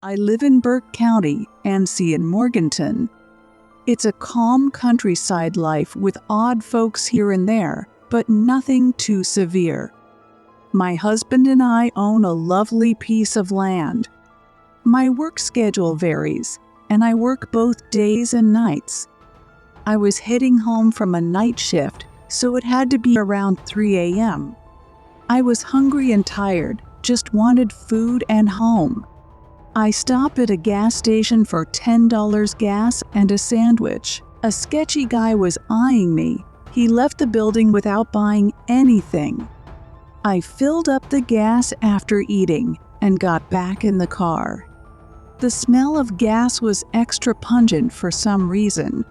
I live in Burke County, NC in Morganton. It's a calm countryside life with odd folks here and there, but nothing too severe. My husband and I own a lovely piece of land. My work schedule varies, and I work both days and nights. I was heading home from a night shift, so it had to be around 3 a.m. I was hungry and tired, just wanted food and home. I stopped at a gas station for $10 gas and a sandwich. A sketchy guy was eyeing me. He left the building without buying anything. I filled up the gas after eating and got back in the car. The smell of gas was extra pungent for some reason.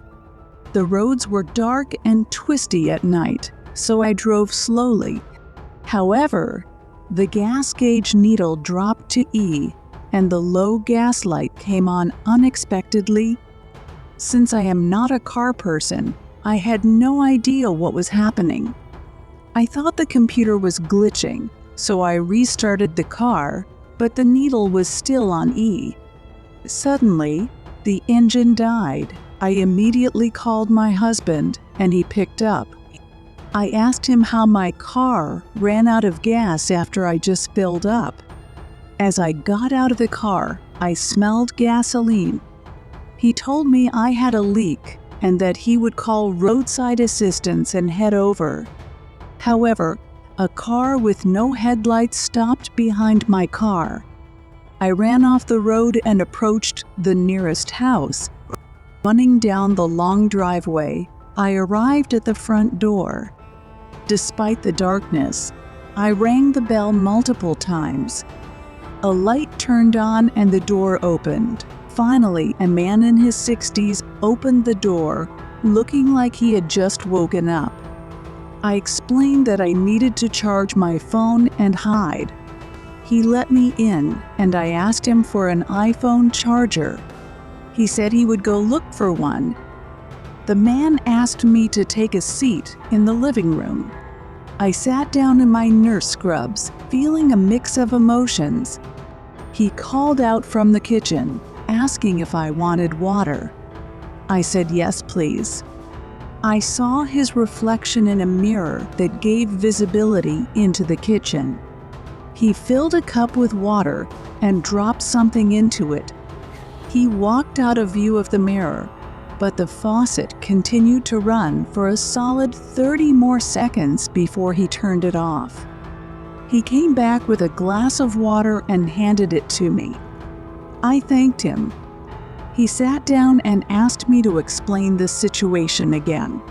The roads were dark and twisty at night, so I drove slowly. However, the gas gauge needle dropped to E, and the low gas light came on unexpectedly. Since I am not a car person, I had no idea what was happening. I thought the computer was glitching, so I restarted the car, but the needle was still on E. Suddenly, the engine died. I immediately called my husband, and he picked up. I asked him how my car ran out of gas after I just filled up. As I got out of the car, I smelled gasoline. He told me I had a leak and that he would call roadside assistance and head over. However, a car with no headlights stopped behind my car. I ran off the road and approached the nearest house. Running down the long driveway, I arrived at the front door. Despite the darkness, I rang the bell multiple times. A light turned on and the door opened. Finally, a man in his 60s opened the door, looking like he had just woken up. I explained that I needed to charge my phone and hide. He let me in, and I asked him for an iPhone charger. He said he would go look for one. The man asked me to take a seat in the living room. I sat down in my nurse scrubs, feeling a mix of emotions. He called out from the kitchen, asking if I wanted water. I said yes, please. I saw his reflection in a mirror that gave visibility into the kitchen. He filled a cup with water and dropped something into it. He walked out of view of the mirror, but the faucet continued to run for a solid 30 more seconds before he turned it off. He came back with a glass of water and handed it to me. I thanked him. He sat down and asked me to explain the situation again.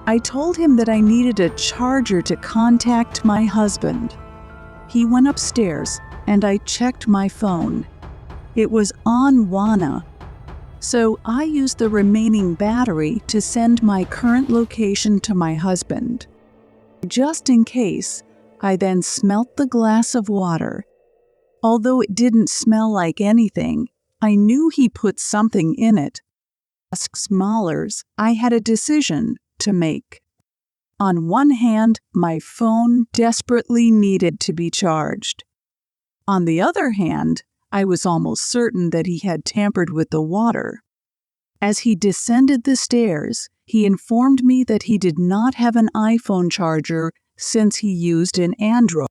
I told him that I needed a charger to contact my husband. He went upstairs and I checked my phone. It was on WANA. So I used the remaining battery to send my current location to my husband. Just in case, I then smelt the glass of water. Although it didn't smell like anything, I knew he put something in it. Ask Smallers, I had a decision to make. On one hand, my phone desperately needed to be charged. On the other hand, I was almost certain that he had tampered with the water. As he descended the stairs, he informed me that he did not have an iPhone charger since he used an Android.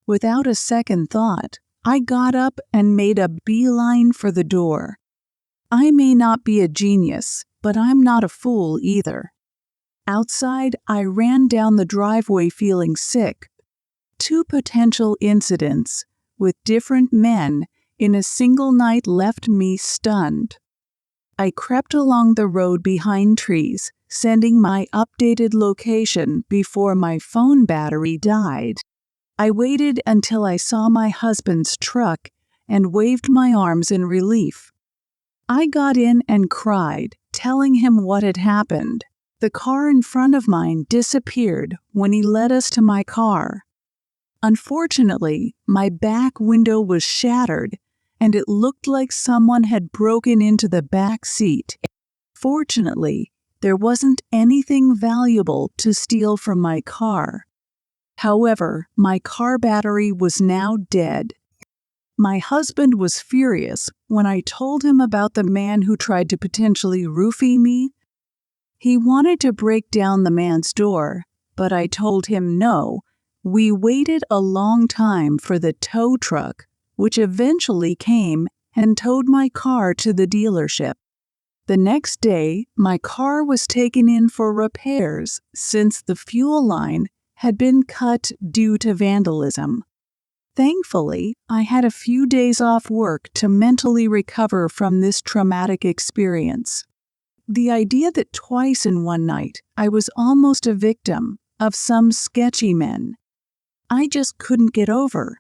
Without a second thought, I got up and made a beeline for the door. I may not be a genius, but I'm not a fool either. Outside, I ran down the driveway feeling sick. 2 potential incidents with different men in a single night left me stunned. I crept along the road behind trees, sending my updated location before my phone battery died. I waited until I saw my husband's truck and waved my arms in relief. I got in and cried, telling him what had happened. The car in front of mine disappeared when he led us to my car. Unfortunately, my back window was shattered, and it looked like someone had broken into the back seat. Fortunately, there wasn't anything valuable to steal from my car. However, my car battery was now dead. My husband was furious when I told him about the man who tried to potentially roofie me. He wanted to break down the man's door, but I told him no. We waited a long time for the tow truck, which eventually came and towed my car to the dealership. The next day, my car was taken in for repairs since the fuel line had been cut due to vandalism. Thankfully, I had a few days off work to mentally recover from this traumatic experience. The idea that twice in one night I was almost a victim of some sketchy men, I just couldn't get over.